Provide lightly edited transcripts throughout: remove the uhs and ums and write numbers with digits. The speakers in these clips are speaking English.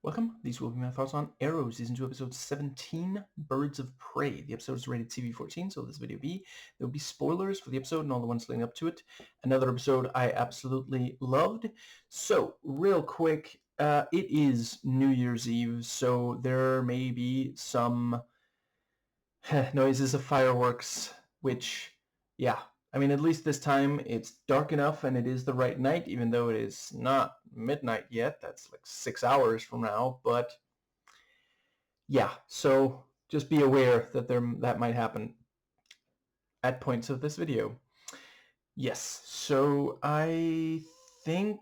Welcome. These will be my thoughts on Arrow, Season 2, Episode 17, Birds of Prey. The episode is rated TV-14, so this video there will be spoilers for the episode and all the ones leading up to it. Another episode I absolutely loved. So, real quick, it is New Year's Eve, so there may be some noises of fireworks, which, yeah, I mean, at least this time it's dark enough and it is the right night, even though it is not midnight yet. That's like 6 hours from now. But yeah, so just be aware that that might happen at points of this video. Yes, so I think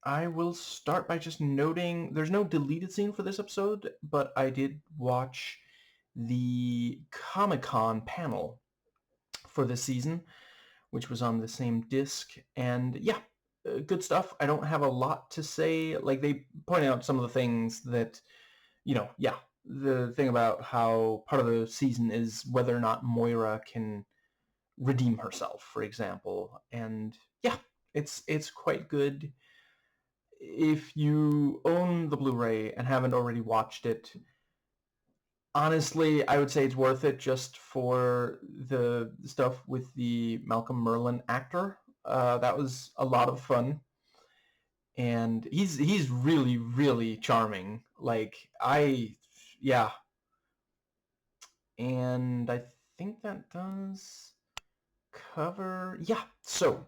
I will start by just noting there's no deleted scene for this episode, but I did watch the Comic-Con panel for this season, which was on the same disc, and yeah, good stuff. I don't have a lot to say. Like, they point out some of the things that, yeah, the thing about how part of the season is whether or not Moira can redeem herself, for example, and yeah, it's quite good. If you own the Blu-ray and haven't already watched it, honestly, I would say it's worth it just for the stuff with the Malcolm Merlyn actor. That was a lot of fun, and he's really, really charming. Yeah, and I think that does cover. Yeah, so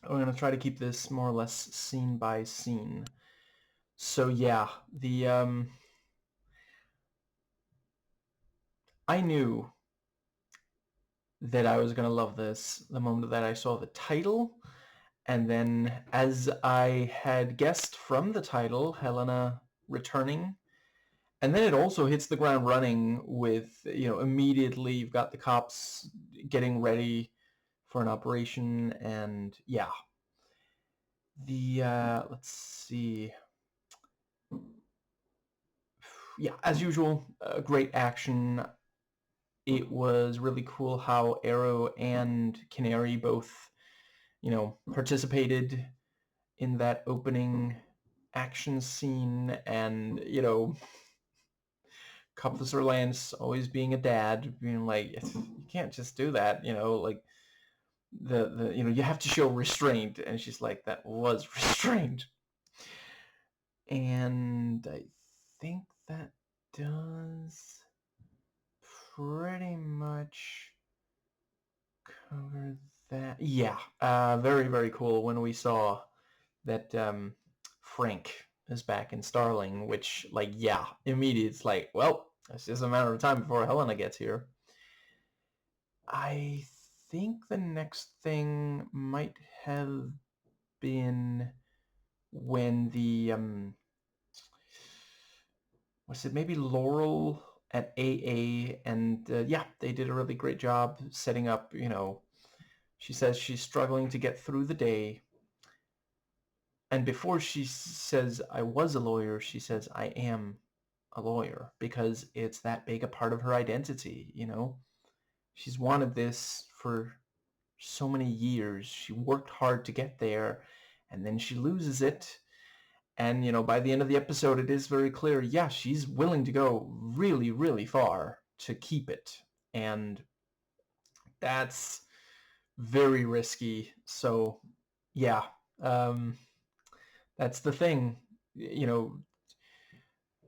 I'm gonna try to keep this more or less scene by scene. So yeah, I knew that I was gonna love this the moment that I saw the title. And then, as I had guessed from the title, Helena returning. And then it also hits the ground running with, immediately you've got the cops getting ready for an operation. And yeah, let's see. Yeah, as usual, great action. It was really cool how Arrow and Canary both, participated in that opening action scene, and Officer Lance always being a dad, being like, you can't just do that, like the you have to show restraint, and she's like, that was restraint. And I think that does pretty much cover that. Yeah, very, very cool when we saw that Frank is back in Starling, which, like, yeah, immediately it's like, well, it's just a matter of time before Helena gets here. I think the next thing might have been when was it maybe Laurel at AA, and yeah, they did a really great job setting up, she says she's struggling to get through the day. And before she says, I was a lawyer, she says, I am a lawyer, because it's that big a part of her identity, She's wanted this for so many years. She worked hard to get there, and then she loses it. And, by the end of the episode, it is very clear, yeah, she's willing to go really, really far to keep it. And that's very risky. So, yeah, that's the thing.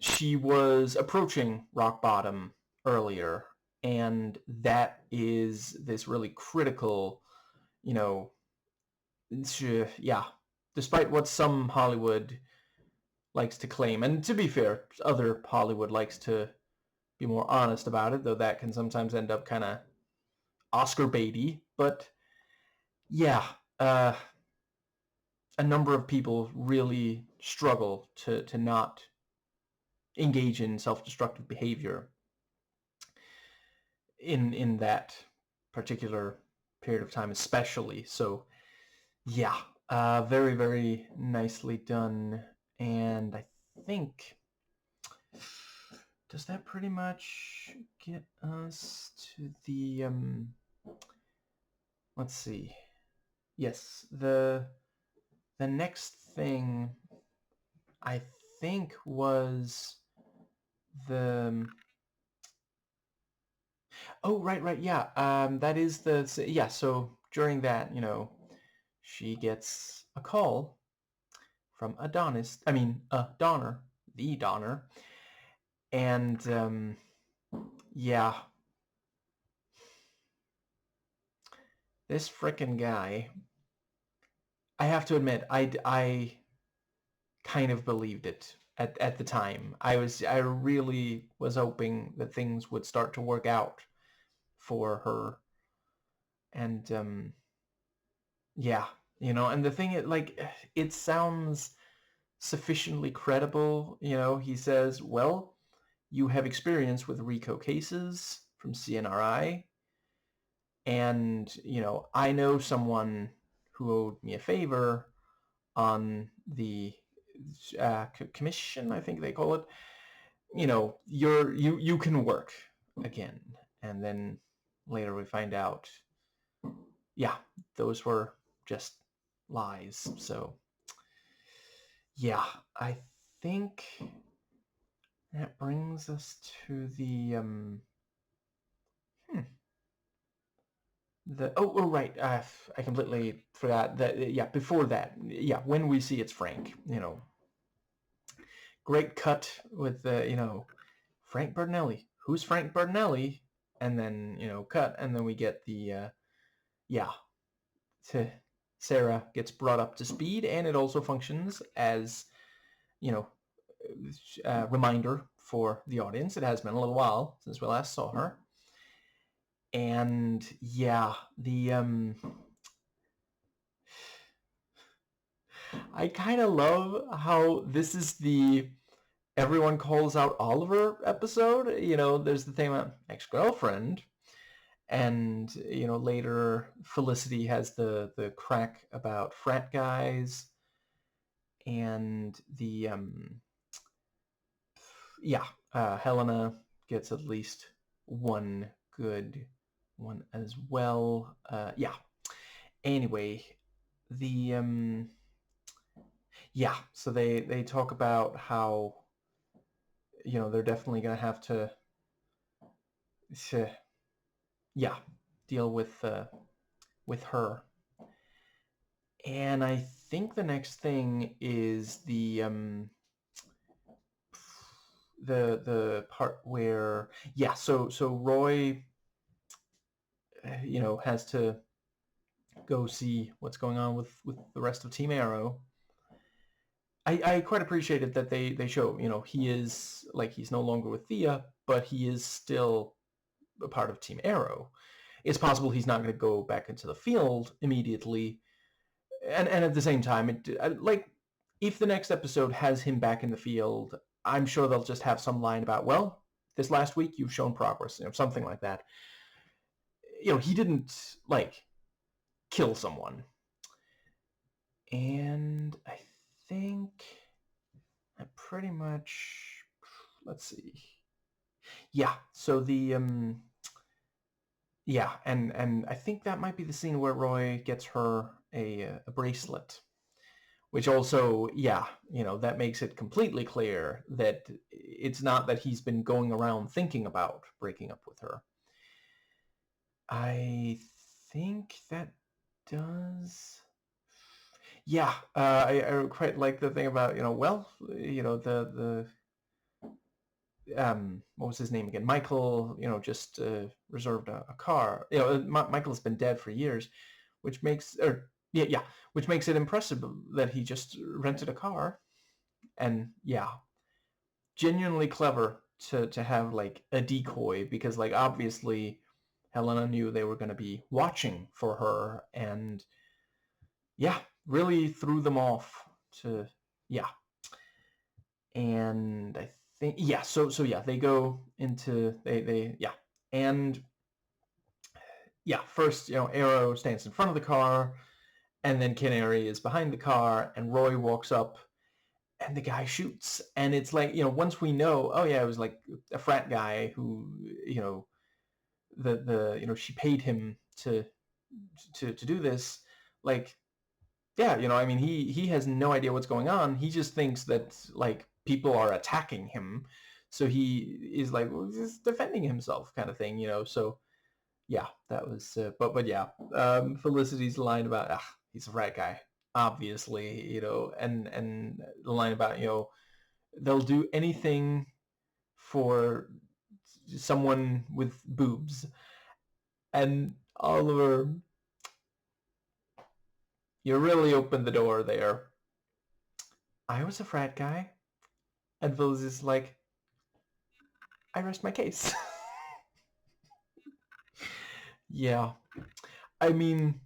She was approaching rock bottom earlier, and that is this really critical, yeah, despite what some Hollywood likes to claim, and to be fair, other Hollywood likes to be more honest about it, though that can sometimes end up kind of Oscar baity. But yeah, a number of people really struggle to not engage in self-destructive behavior in that particular period of time, especially. So yeah, very, very nicely done. And I think, does that pretty much get us to the let's see. Yes, the next thing I think was the... Oh, right, yeah. That is yeah. So during that, she gets a call from Adonis. I mean, Donner, the Donner, and yeah, this frickin' guy. I have to admit, I kind of believed it at the time. I really was hoping that things would start to work out for her, and yeah, and the thing is, like, it sounds sufficiently credible. He says, well, you have experience with RICO cases from CNRI, and I know someone who owed me a favor on the commission, I think they call it. You can work again. And then later we find out, yeah, those were just lies. So yeah, I think that brings us to the right, I completely forgot that. Yeah, before that, yeah, when we see it's Frank, great cut with the Frank Bertinelli. Who's Frank Bertinelli? And then cut, and then we get the yeah, Sarah gets brought up to speed, and it also functions as reminder for the audience. It has been a little while since we last saw her. And yeah, the I kind of love how this is the everyone calls out Oliver episode. There's the thing about ex-girlfriend, and later Felicity has the crack about frat guys, and the Helena gets at least one good one as well. Yeah. Anyway, the so they talk about how they're definitely gonna have to deal with her. And I think the next thing is the part where so Roy has to go see what's going on with the rest of Team Arrow. I quite appreciated that they show he is, like, he's no longer with Thea, but he is still a part of Team Arrow. It's possible he's not going to go back into the field immediately, and at the same time, like, if the next episode has him back in the field, I'm sure they'll just have some line about, well, this last week you've shown progress, something like that. He didn't, like, kill someone. And I think I pretty much, let's see. Yeah, so the and I think that might be the scene where Roy gets her a bracelet, which also, that makes it completely clear that it's not that he's been going around thinking about breaking up with her. I think that does... Yeah, I quite like the thing about, the what was his name again? Michael, just reserved a car. Michael's been dead for years, which makes, which makes it impressive that he just rented a car. And genuinely clever to have, like, a decoy, because, like, obviously Helena knew they were going to be watching for her, and really threw them off to, and I think, so they go into, and first, Arrow stands in front of the car, and then Canary is behind the car, and Roy walks up, and the guy shoots, and it's like, once we know, it was like a frat guy who, she paid him to do this, like, I mean, he has no idea what's going on. He just thinks that, like, people are attacking him. So he is like just defending himself kind of thing, so yeah, that was, but yeah, Felicity's line about, he's a frat guy, obviously, and the line about, they'll do anything for someone with boobs. And Oliver, you really opened the door there. I was a frat guy. And Felicity's like, I rest my case. Yeah. I mean,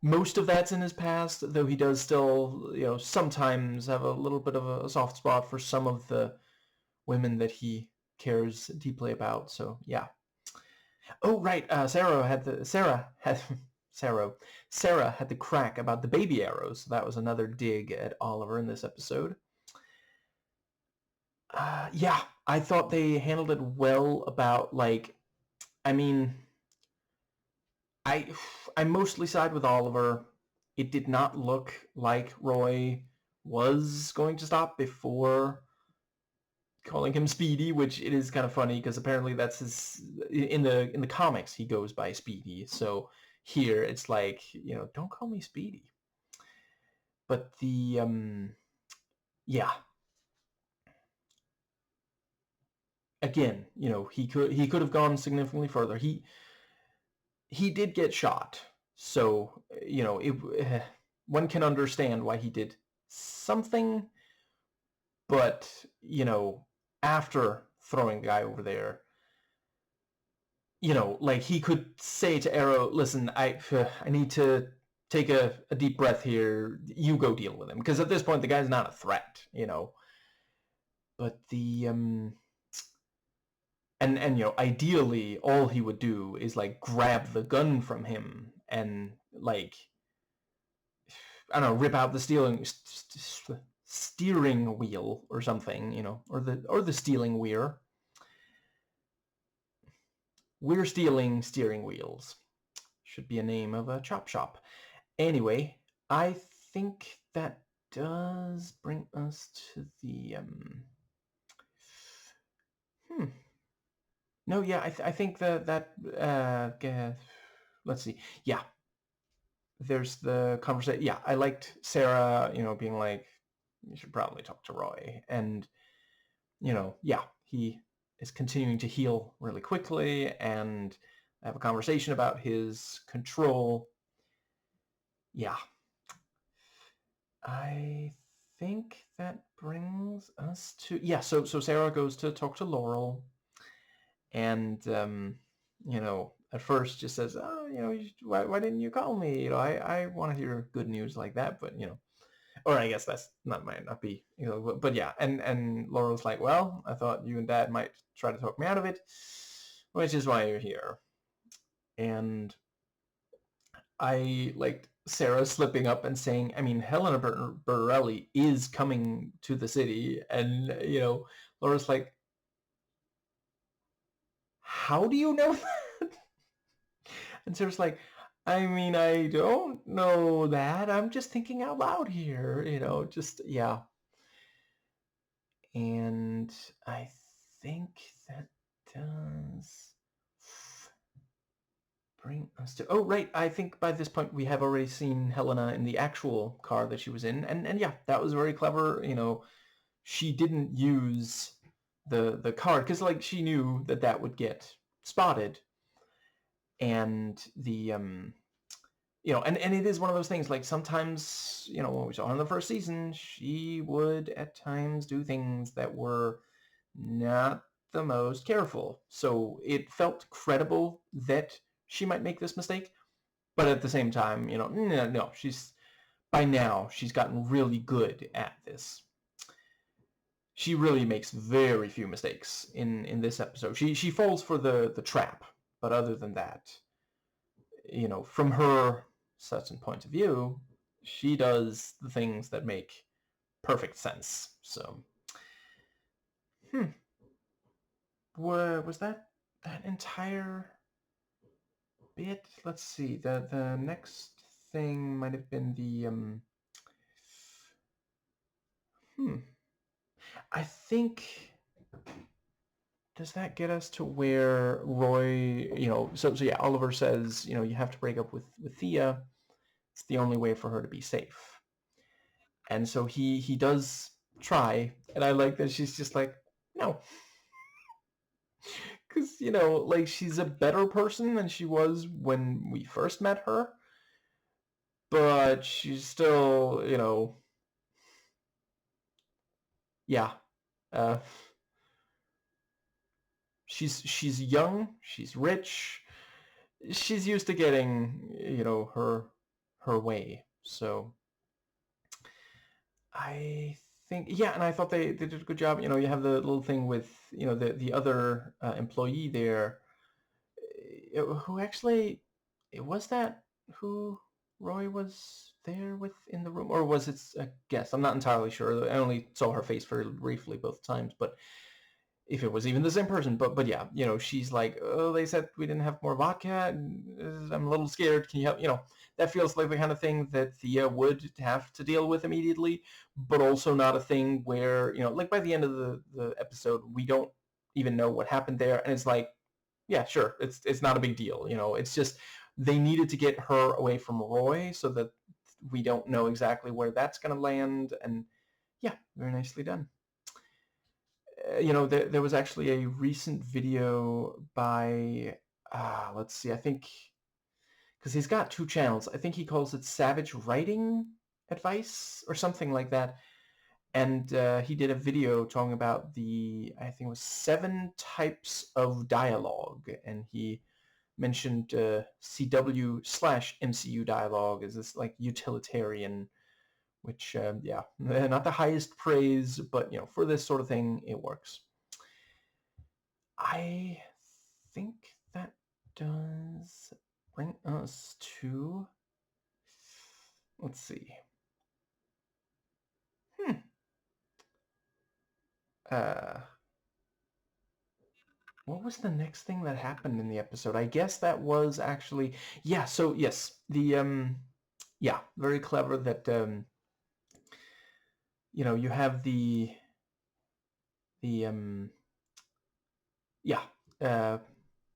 most of that's in his past, though he does still, sometimes have a little bit of a soft spot for some of the women that he cares deeply about. So yeah. Oh right, Sarah had the crack about the baby arrows. That was another dig at Oliver in this episode. Yeah, I thought they handled it well. About like, I mean, I mostly side with Oliver. It did not look like Roy was going to stop before calling him Speedy, which it is kind of funny because apparently that's his, in the comics he goes by Speedy. So here it's like, don't call me Speedy. But the yeah. Again, he could have gone significantly further. He did get shot. So, one can understand why he did something, but, after throwing the guy over there, like he could say to Arrow, listen, I need to take a deep breath here. You go deal with him. Because at this point, the guy's not a threat, But the, and ideally, all he would do is, like, grab the gun from him and, like, I don't know, rip out the steering wheel or something, or the stealing weir. We're stealing steering wheels. Should be a name of a chop shop. Anyway, I think that does bring us to the No, yeah, I think that let's see. Yeah, there's the conversation. Yeah, I liked Sarah, being like, you should probably talk to Roy, and yeah, he is continuing to heal really quickly, and have a conversation about his control. Yeah, I think that brings us to, yeah. So Sarah goes to talk to Laurel, and at first just says, oh, why didn't you call me? I want to hear good news like that, but or I guess that's not, might not be, but yeah. And Laurel's like, well, I thought you and Dad might try to talk me out of it, which is why you're here. And I liked Sarah slipping up and saying, I mean, Helena Borelli is coming to the city, and Laura's like, how do you know that? And Sarah's like, I mean, I don't know that. I'm just thinking out loud here, just, yeah. And I think that does bring us to, oh, right. I think by this point we have already seen Helena in the actual car that she was in. And yeah, that was very clever. She didn't use the card because, like, she knew that would get spotted. And the and it is one of those things, like, sometimes, when we saw her in the first season, she would at times do things that were not the most careful. So it felt credible that she might make this mistake, but at the same time, no, by now she's gotten really good at this. She really makes very few mistakes in this episode. She falls for the trap, but other than that, from her certain point of view, she does the things that make perfect sense. So, was that entire bit? Let's see. The next thing might have been the I think, does that get us to where Roy, so yeah, Oliver says, you have to break up with Thea. It's the only way for her to be safe. And so he does try, and I like that she's just like, no. Because, like, she's a better person than she was when we first met her, but she's still, yeah. Uh, she's young, she's rich, she's used to getting, her way. So I think, yeah, and I thought they did a good job. You have the little thing with, the other employee there, who actually, was that who Roy was there with in the room, or was it a guest? I'm not entirely sure. I only saw her face very briefly both times, but if it was even the same person. But yeah, she's like, oh, they said we didn't have more vodka, and I'm a little scared. Can you help? That feels like the kind of thing that Thea would have to deal with immediately, but also not a thing where, like by the end of the episode, we don't even know what happened there, and it's like, yeah, sure, it's not a big deal. It's just they needed to get her away from Roy so that we don't know exactly where that's going to land, and yeah, very nicely done. There was actually a recent video by, let's see, I think, because he's got two channels. I think he calls it Savage Writing Advice or something like that. And he did a video talking about I think it was 7 types of dialogue. And he mentioned CW/MCU dialogue as this like utilitarian, which, yeah, not the highest praise, but, for this sort of thing, it works. I think that does bring us to, let's see. What was the next thing that happened in the episode? I guess that was actually, yeah, so yes, yeah, very clever that, you have yeah,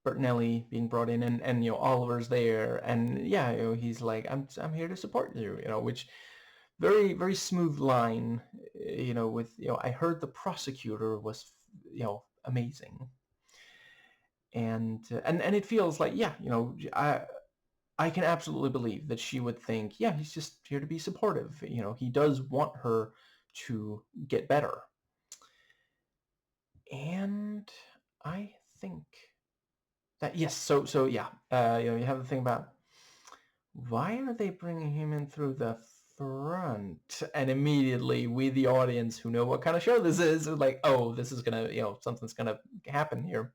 Bertinelli being brought in, and Oliver's there, and yeah, he's like, I'm here to support you, which very, very smooth line, with, I heard the prosecutor was, amazing. And it feels like, yeah, I can absolutely believe that she would think, yeah, he's just here to be supportive. He does want her to get better. And I think that, yes, so yeah, you have the thing about, why are they bringing him in through the front? And immediately we, the audience who know what kind of show this is, are like, oh, this is gonna, something's gonna happen here.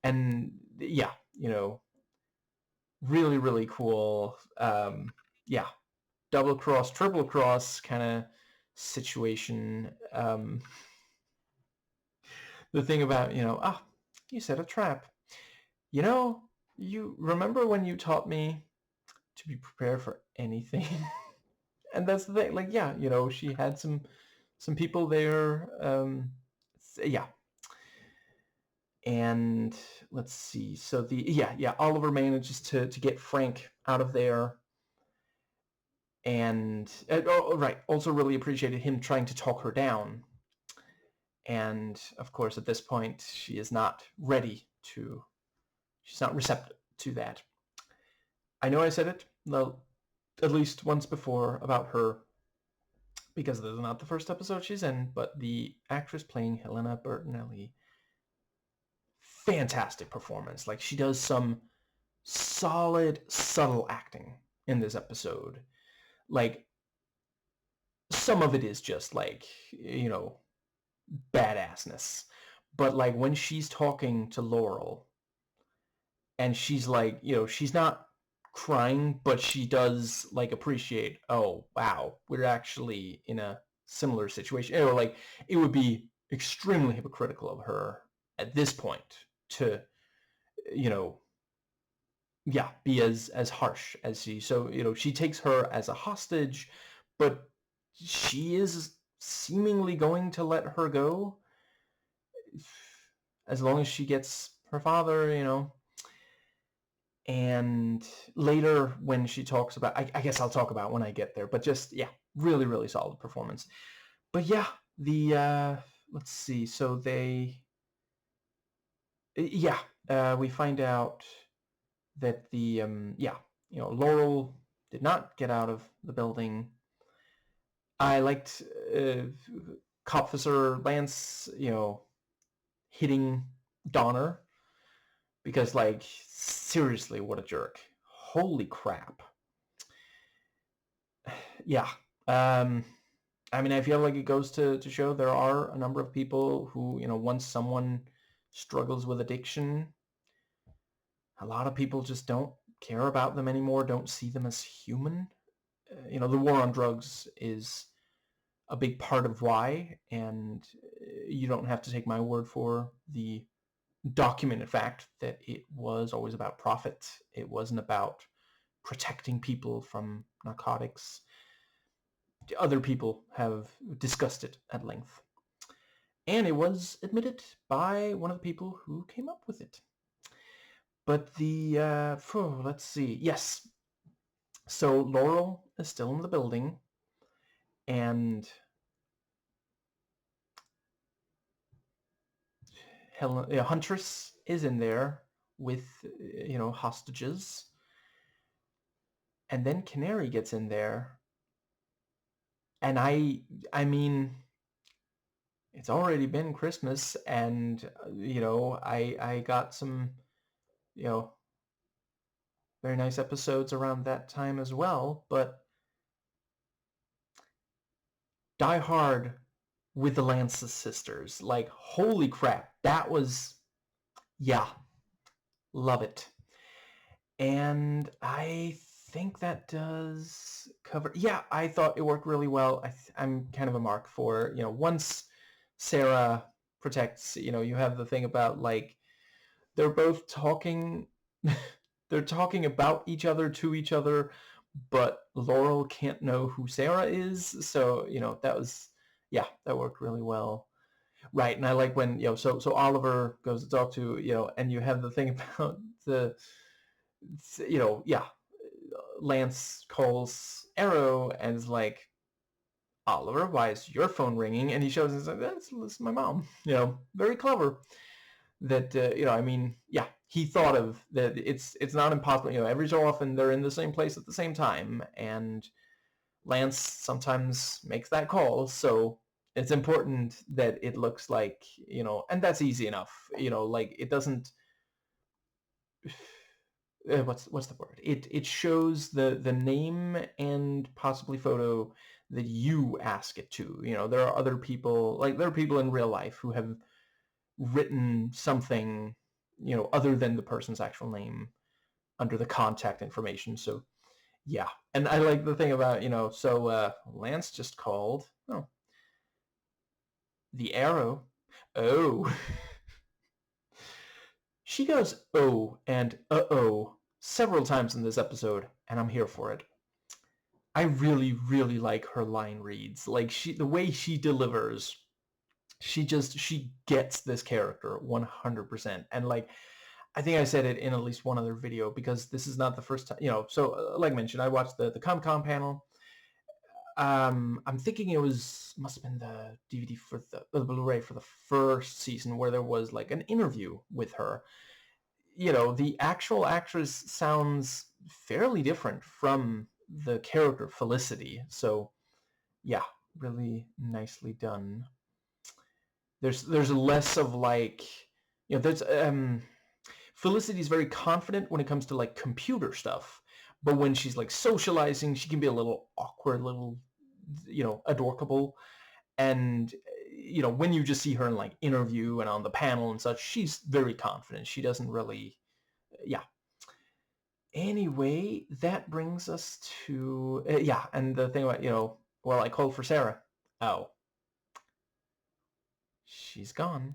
And yeah, really, really cool. Yeah, double cross, triple cross kind of situation. The thing about, you set a trap. You remember when you taught me to be prepared for anything? And that's the thing. Like, yeah, she had some people there. Yeah. And let's see. So Oliver manages to get Frank out of there. And right, also really appreciated him trying to talk her down. And of course, at this point, she is not ready to. She's not receptive to that. I know I said it at least once before about her, because this is not the first episode she's in, but the actress playing Helena Bertinelli, fantastic performance. Like, she does some solid, subtle acting in this episode. Like, some of it is just like, badassness. But like when she's talking to Laurel and she's like, she's not crying, but she does like appreciate, oh, wow, we're actually in a similar situation. Or like, it would be extremely hypocritical of her at this point to, yeah, be as harsh as she. So, she takes her as a hostage, but she is seemingly going to let her go as long as she gets her father, And later when she talks about, I guess I'll talk about when I get there, but just, yeah, really, really solid performance. But yeah, let's see, so we find out that Laurel did not get out of the building. I liked Cop Officer Lance, hitting Donner, because, like, seriously, what a jerk. Holy crap. Yeah. I mean, I feel like it goes to show there are a number of people who, once someone struggles with addiction, a lot of people just don't care about them anymore, don't see them as human. The war on drugs is a big part of why, and you don't have to take my word for the documented fact that it was always about profit. It wasn't about protecting people from narcotics. Other people have discussed it at length. And it was admitted by one of the people who came up with it. But let's see. Yes. So Laurel is still in the building, and Huntress is in there with, hostages. And then Canary gets in there. And I mean, it's already been Christmas, and, I got some, very nice episodes around that time as well, but Die Hard with the Lances sisters, like, holy crap, that was, yeah, love it. And I think that does cover, yeah, I thought it worked really well. I'm kind of a mark for, once Sarah protects, you have the thing about, like, they're both talking, they're talking about each other to each other, but Laurel can't know who Sarah is. So, that worked really well. Right. And I like when, so Oliver goes to talk to, and you have the thing about Lance calls Arrow and is like, Oliver, why is your phone ringing? And he shows, and like, that's my mom. Very clever. That I mean, yeah, he thought of that. It's not impossible. Every so often they're in the same place at the same time, and Lance sometimes makes that call. So it's important that it looks like, and that's easy enough. Like, it doesn't. What's the word? It shows the name and possibly photo that you ask it to. There are other people, like, there are people in real life who have written something, other than the person's actual name under the contact information. So yeah. And I like the thing about, Lance just called. Oh, the Arrow. Oh. She goes oh and uh-oh several times in this episode, and I'm here for it. I really, really like her line reads. Like, the way she delivers, she gets this character 100%. And, like, I think I said it in at least one other video, because this is not the first time, so like I mentioned, I watched the ComCom panel. I'm thinking it must have been the DVD for the Blu-ray for the first season, where there was, like, an interview with her. The actual actress sounds fairly different from the character Felicity. So yeah, really nicely done. There's less of, like, there's Felicity's very confident when it comes to, like, computer stuff, but when she's, like, socializing, she can be a little awkward, little, adorkable. And when you just see her in, like, interview and on the panel and such, she's very confident. She doesn't really, yeah. Anyway, that brings us to, yeah, and the thing about, well, I called for Sarah. Oh, she's gone.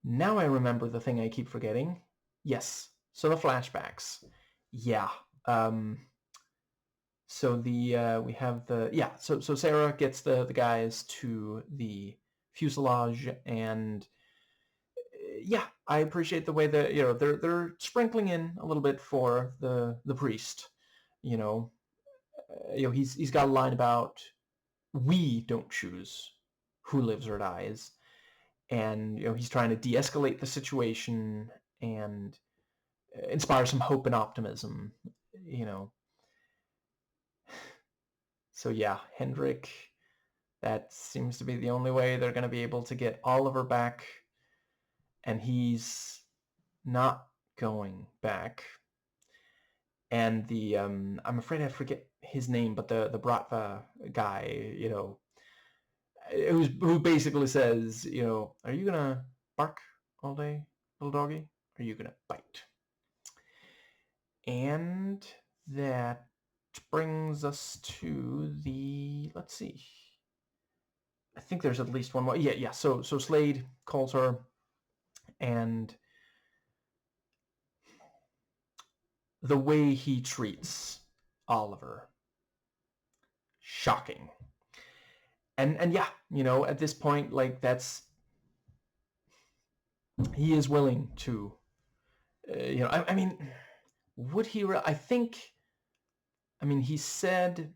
Now I remember the thing I keep forgetting. Yes, so the flashbacks. Yeah. So we have so Sarah gets the guys to the fuselage, and yeah, I appreciate the way that they're sprinkling in a little bit for the priest. He's got a line about we don't choose who lives or dies, and he's trying to de-escalate the situation and inspire some hope and optimism. You know, so yeah, Hendrik. That seems to be the only way they're going to be able to get Oliver back, and he's not going back. And I'm afraid I forget his name, but the Bratva guy, who basically says, are you gonna bark all day, little doggy? Or are you gonna bite? And that brings us to let's see. I think there's at least one more. Yeah. So Slade calls her, and the way he treats Oliver, shocking. And yeah, at this point, like he is willing to, I mean, would he? I think. I mean, he said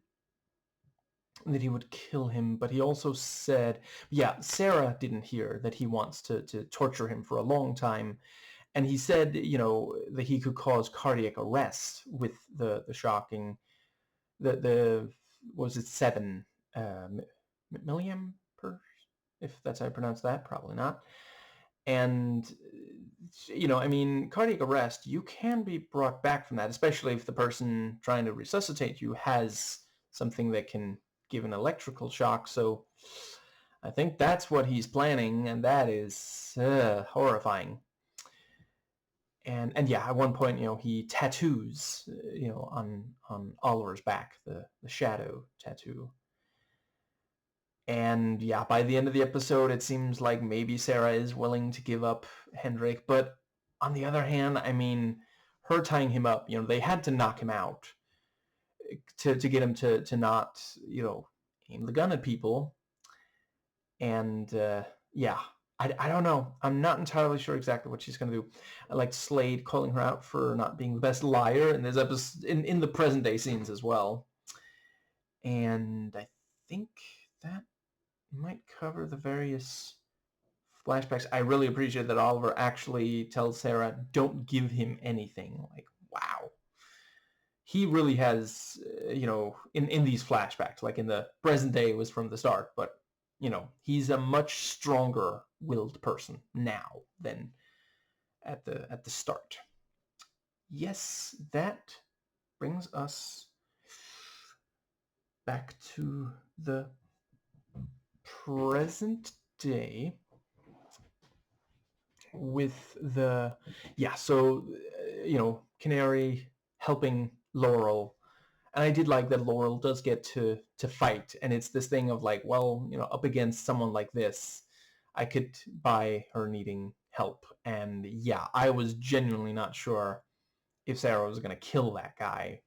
that he would kill him, but he also said, yeah, Sarah didn't hear that he wants to torture him for a long time. And he said, that he could cause cardiac arrest with the shocking, was it 7 milliamperes, if that's how I pronounce that? Probably not. And, I mean, cardiac arrest, you can be brought back from that, especially if the person trying to resuscitate you has something that can give an electrical shock. So I think that's what he's planning, and that is horrifying. And yeah, at one point, he tattoos, on Oliver's back, the shadow tattoo. And yeah, by the end of the episode, it seems like maybe Sarah is willing to give up Hendrik. But on the other hand, I mean, her tying him up, they had to knock him out to get him to not, aim the gun at people. And yeah, I don't know. I'm not entirely sure exactly what she's going to do. I like Slade calling her out for not being the best liar in this episode, in the present day scenes as well. And I think that might cover the various flashbacks. I really appreciate that Oliver actually tells Sarah, don't give him anything. Like, wow. He really has, in these flashbacks, like in the present day, it was from the start, but, he's a much stronger willed person now than at the start. Yes, that brings us back to the present day with so Canary helping Laurel, and I did like that Laurel does get to fight, and it's this thing of like, well, up against someone like this, I could buy her needing help. And yeah, I was genuinely not sure if Sarah was going to kill that guy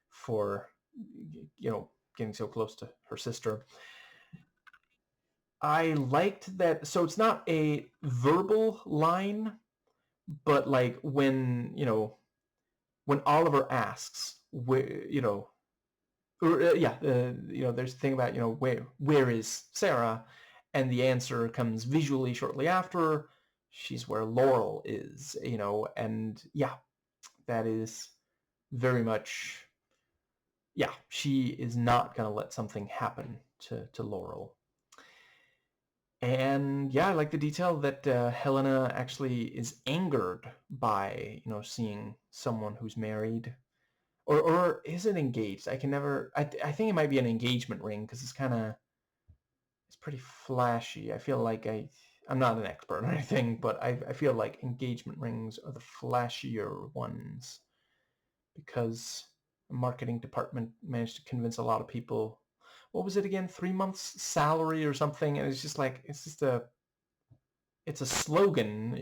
for getting so close to her sister. I liked that. So it's not a verbal line, but like when Oliver asks where, there's a thing about, where is Sarah? And the answer comes visually shortly after. She's where Laurel is, and yeah, that is very much, yeah, she is not going to let something happen to Laurel. And yeah, I like the detail that Helena actually is angered by, seeing someone who's married. Or is it engaged? I can never... I think it might be an engagement ring, because it's pretty flashy. I feel like I'm not an expert or anything, but I feel like engagement rings are the flashier ones, because the marketing department managed to convince a lot of people. What was it again? 3 months salary or something? And it's just like, it's a slogan,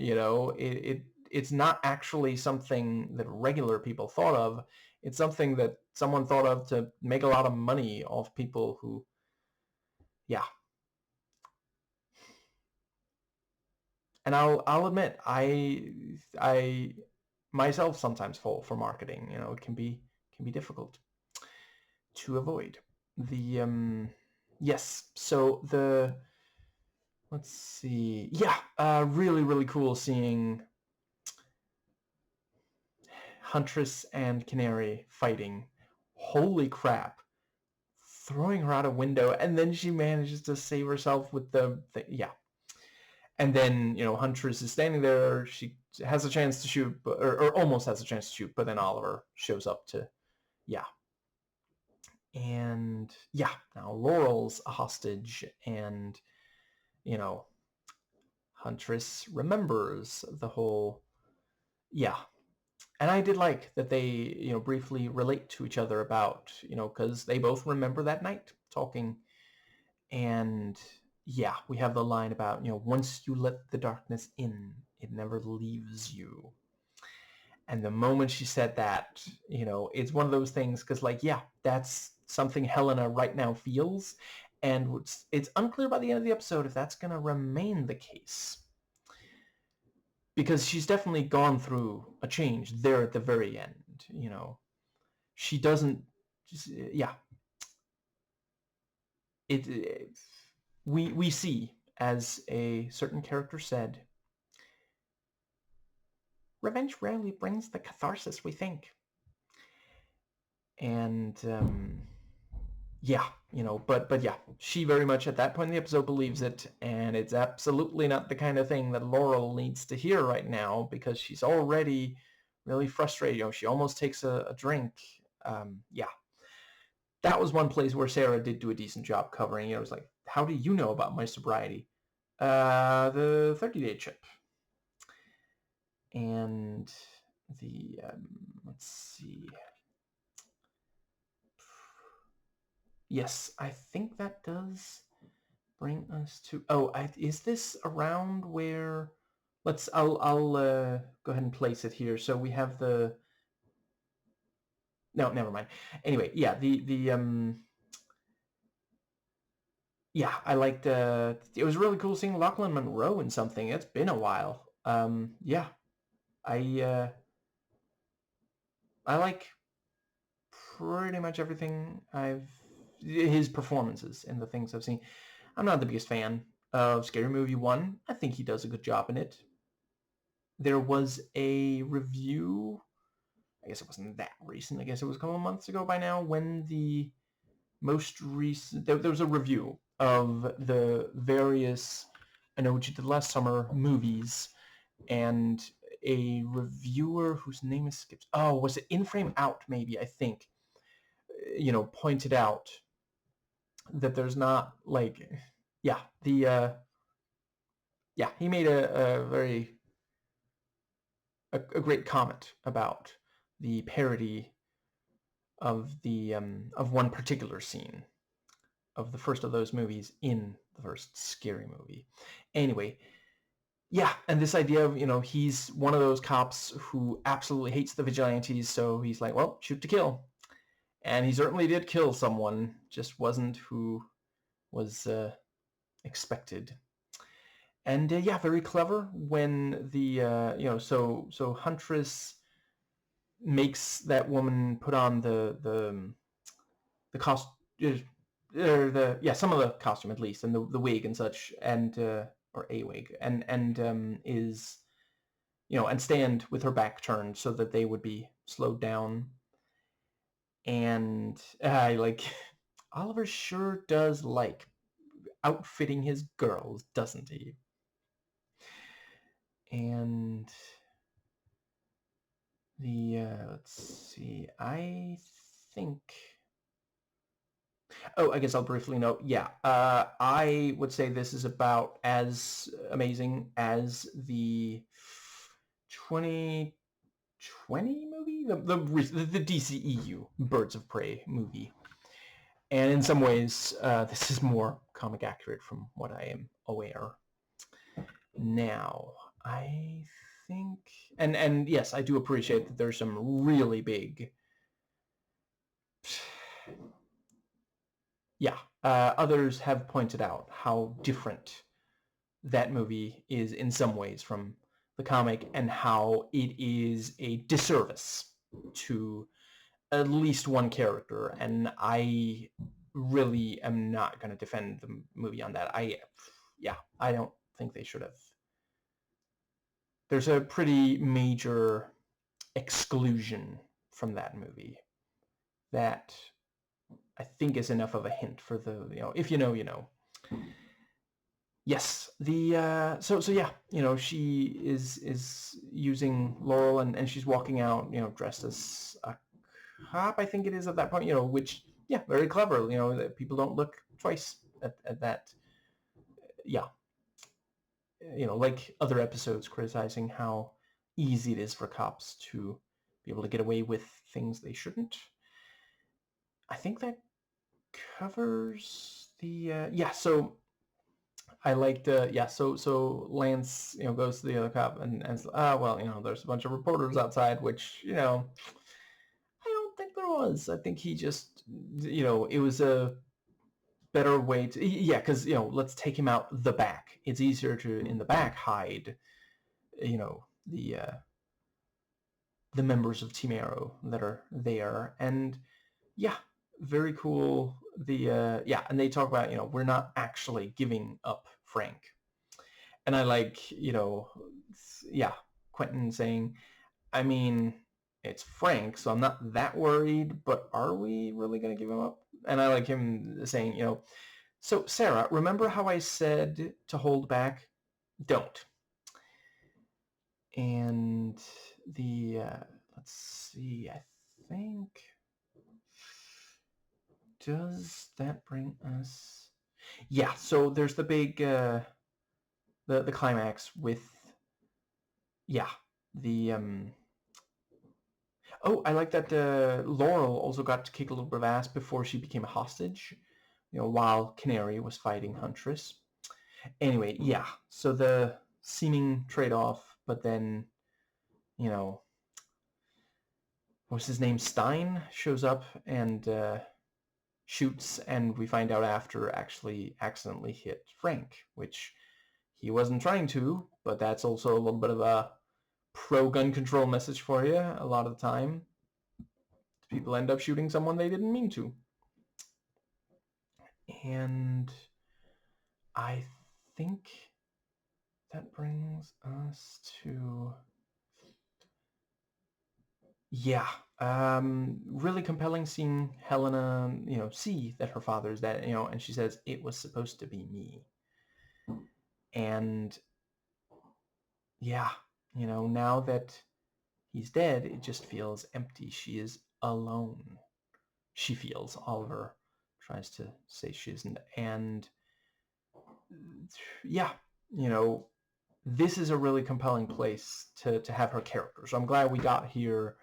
it's not actually something that regular people thought of. It's something that someone thought of to make a lot of money off people who, yeah. And I'll admit, I myself sometimes fall for marketing. You know, it can be difficult to avoid. The yes, so the, let's see, yeah, really really cool seeing Huntress and Canary fighting. Holy crap. Throwing her out a window, and then she manages to save herself with the yeah. And then, you know, Huntress is standing there. She has a chance to shoot, or almost has a chance to shoot, but then Oliver shows up to, yeah. And yeah, now Laurel's a hostage, and, you know, Huntress remembers the whole, yeah. And I did like that they, you know, briefly relate to each other about, you know, because they both remember that night talking. And yeah, we have the line about, you know, once you let the darkness in, it never leaves you. And the moment she said that, you know, it's one of those things, because, like, yeah, that's something Helena right now feels. And it's unclear by the end of the episode if that's going to remain the case. Because she's definitely gone through a change there at the very end, you know. She doesn't, yeah. We see, as a certain character said, revenge rarely brings the catharsis we think. And yeah, you know, but yeah, she very much at that point in the episode believes it, and it's absolutely not the kind of thing that Laurel needs to hear right now, because she's already really frustrated. You know, she almost takes a drink. Yeah, that was one place where Sarah did do a decent job covering. You know, it was like, how do you know about my sobriety? The 30-day chip. And the, let's see. Yes, I think that does bring us to, oh, is this around where, I'll go ahead and place it here. So we have the, no, never mind. Anyway, yeah, yeah, I liked, it was really cool seeing Lachlan Monroe in something. It's been a while. Yeah, I like pretty much everything his performances and the things I've seen. I'm not the biggest fan of Scary Movie 1. I think he does a good job in it. There was a review, I guess it wasn't that recent, I guess it was a couple of months ago by now, when the most recent, there was a review of the various I Know What You Did Last Summer movies, and a reviewer whose name escapes, oh, was it In Frame Out maybe, I think, you know, pointed out that there's not, like, yeah, the, yeah, he made a very, a great comment about the parody of the, of one particular scene of the first of those movies in the first Scary Movie. Anyway, yeah, and this idea of, you know, he's one of those cops who absolutely hates the vigilantes, so he's like, well, shoot to kill. And he certainly did kill someone, just wasn't who was expected. And yeah, very clever when the, you know, so Huntress makes that woman put on the cost, or the, yeah, some of the costume at least, and the wig and such, and or a wig, and is, you know, and stand with her back turned so that they would be slowed down. And I like, Oliver sure does like outfitting his girls, doesn't he? And the, let's see, I think, oh, I guess I'll briefly note, yeah, I would say this is about as amazing as the 2020 movie, the DCEU Birds of Prey movie. And in some ways, this is more comic accurate from what I am aware. Now, I think, and yes, I do appreciate that there's some really big yeah, others have pointed out how different that movie is in some ways from the comic, and how it is a disservice to at least one character. And I really am not going to defend the movie on that. I don't think they should have. There's a pretty major exclusion from that movie that I think is enough of a hint for the, if you know, you know. Yes, the so yeah, she is using Laurel, and she's walking out, dressed as a cop, I think it is at that point, which, yeah, very clever, that people don't look twice at that. Yeah, like other episodes criticizing how easy it is for cops to be able to get away with things they shouldn't. I think that covers the yeah. So I liked yeah. So Lance goes to the other cop, and well, there's a bunch of reporters outside, which I don't think there was. I think he just it was a better way to, yeah, because let's take him out the back. It's easier to in the back hide the members of Team Arrow that are there. And yeah, very cool. Yeah, and they talk about, we're not actually giving up Frank. And I like, yeah, Quentin saying, I mean, it's Frank, so I'm not that worried, but are we really going to give him up? And I like him saying, so Sarah, remember how I said to hold back? Don't. And the let's see, I think, does that bring us, yeah, so there's the big the climax with, yeah, the oh, I like that Laurel also got to kick a little bit of ass before she became a hostage, while Canary was fighting Huntress. Anyway, yeah, so the seeming trade-off, but then, what's his name, Stein shows up and shoots, and we find out after actually accidentally hit Frank, which he wasn't trying to, but that's also a little bit of a pro-gun control message for you. A lot of the time, people end up shooting someone they didn't mean to. And I think that brings us to, yeah, really compelling seeing Helena, see that her father is dead, and she says, it was supposed to be me. And yeah, now that he's dead, it just feels empty. She is alone. She feels, Oliver tries to say she isn't. And yeah, this is a really compelling place to have her character. So I'm glad we got here,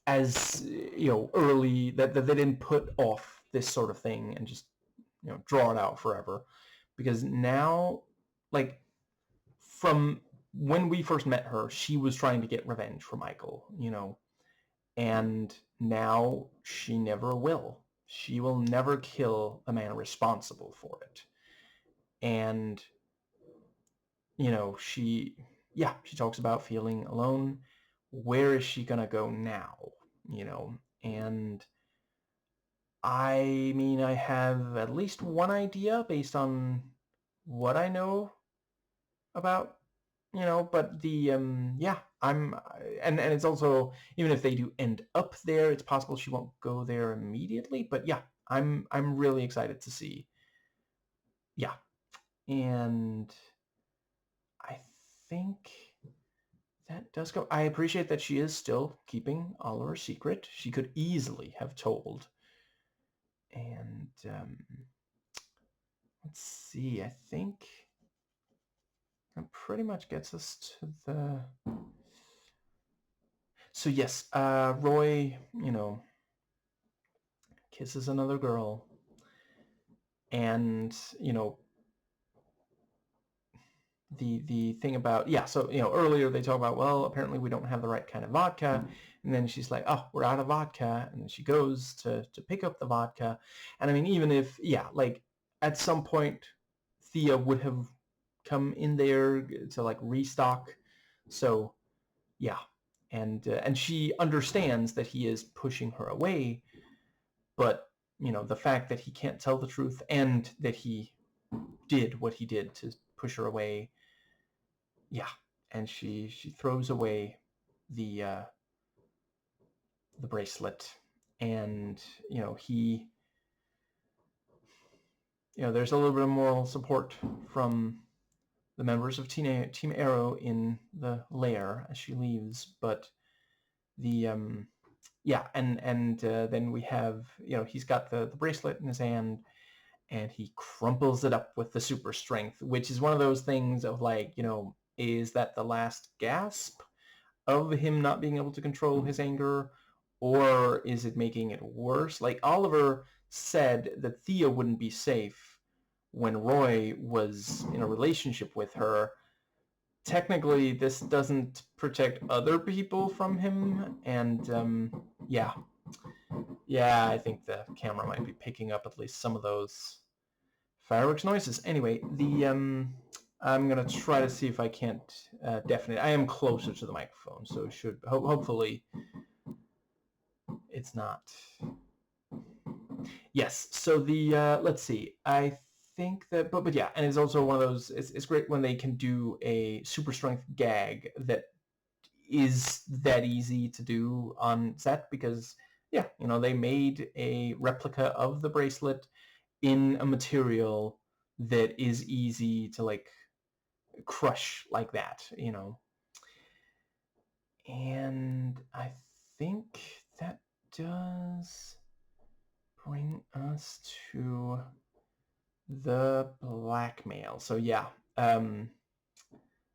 as, early, that they didn't put off this sort of thing and just, draw it out forever. Because now, like, from when we first met her, she was trying to get revenge for Michael, and now she never will. She will never kill the man responsible for it. And, she talks about feeling alone. Where is she going to go now? And I mean, I have at least one idea based on what I know about, but the yeah, and it's also, even if they do end up there, it's possible she won't go there immediately, but yeah, I'm really excited to see. Yeah. And I think that does go. I appreciate that she is still keeping Oliver's secret. She could easily have told. And let's see, I think that pretty much gets us to the... So yes, Roy, kisses another girl, and, the thing about, yeah, so, earlier they talk about, well, apparently we don't have the right kind of vodka, and then she's like, oh, we're out of vodka, and then she goes to pick up the vodka, and I mean, even if, yeah, like, at some point, Thea would have come in there to, like, restock, so, yeah, and she understands that he is pushing her away, but, the fact that he can't tell the truth, and that he did what he did to push her away, yeah, and she throws away the the bracelet, and he, there's a little bit of moral support from the members of Team Arrow in the lair as she leaves, but the yeah, and then we have, he's got the bracelet in his hand, and he crumples it up with the super strength, which is one of those things of, like, is that the last gasp of him not being able to control his anger, or is it making it worse? Like, Oliver said that Thea wouldn't be safe when Roy was in a relationship with her. Technically, this doesn't protect other people from him, and yeah, I think the camera might be picking up at least some of those fireworks noises. Anyway, I'm gonna try to see if I can't deafen it. I am closer to the microphone, so it should hopefully it's not. Yes. So the let's see. I think that, but yeah, and it's also one of those. It's great when they can do a super strength gag that is that easy to do on set, because yeah, they made a replica of the bracelet in a material that is easy to, like, crush like that, And I think that does bring us to the blackmail. So yeah,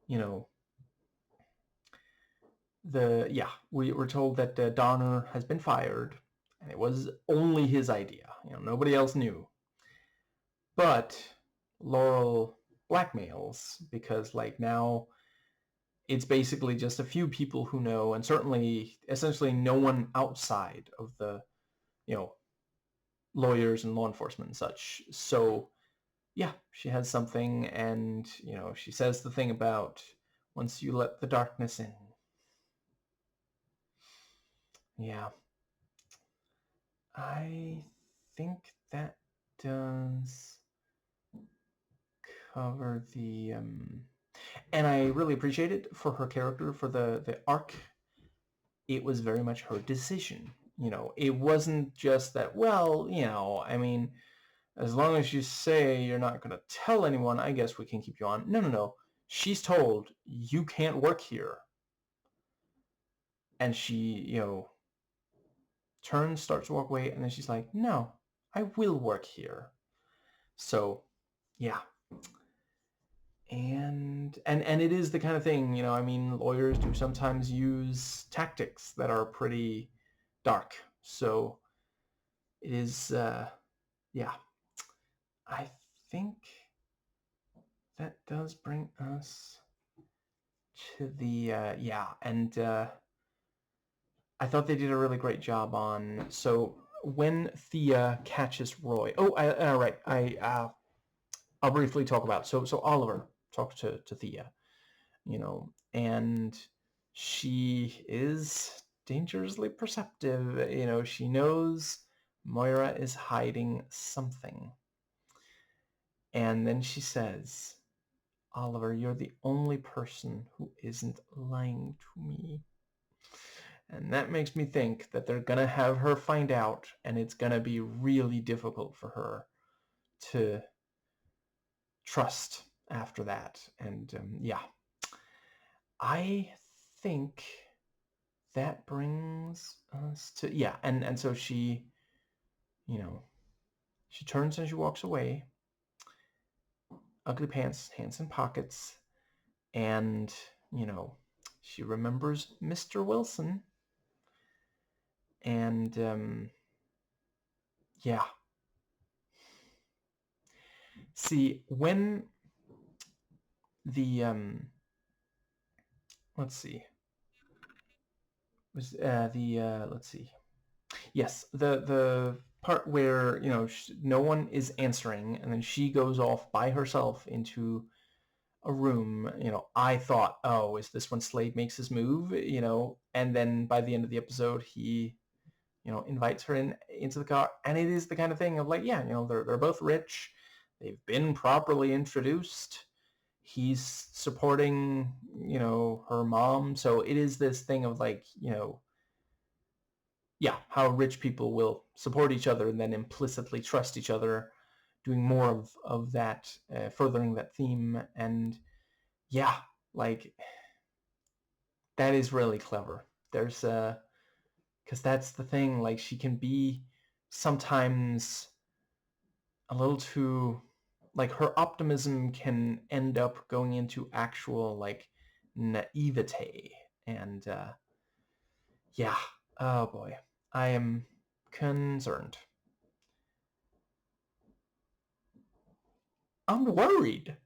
you know, we're told that Donner has been fired, and it was only his idea. Nobody else knew. But Laurel blackmails because, like, now it's basically just a few people who know, and certainly, essentially, no one outside of the, lawyers and law enforcement and such. So, yeah, she has something, and, she says the thing about once you let the darkness in. Yeah. I think that does cover the, and I really appreciate it for her character, for the arc. It was very much her decision. It wasn't just that, well, I mean, as long as you say you're not going to tell anyone, I guess we can keep you on. No, no, no. She's told, you can't work here. And she, turns, starts to walk away, and then she's like, no, I will work here. So, yeah. And it is the kind of thing, I mean, lawyers do sometimes use tactics that are pretty dark. So it is, yeah. I think that does bring us to the, yeah, and I thought they did a really great job on, so when Thea catches Roy, all right, I'll briefly talk about, so Oliver talks to Thea, and she is dangerously perceptive. She knows Moira is hiding something. And then she says, Oliver, you're the only person who isn't lying to me. And that makes me think that they're going to have her find out, and it's going to be really difficult for her to trust after that. And yeah, I think that brings us to, yeah, and so she, she turns and she walks away, ugly pants, hands in pockets, and, she remembers Mr. Wilson, and yeah. See, when the let's see, was the let's see, yes, the part where no one is answering, and then she goes off by herself into a room. I thought, oh, is this when Slade makes his move? And then by the end of the episode, he invites her into the car, and it is the kind of thing of like, yeah, they're both rich, they've been properly introduced. He's supporting, her mom, so it is this thing of like, yeah, how rich people will support each other and then implicitly trust each other, doing more of that, furthering that theme. And yeah, like, that is really clever. There's because that's the thing, like, she can be sometimes a little too, like, her optimism can end up going into actual, like, naivete. And yeah, oh boy, I am concerned. I'm worried.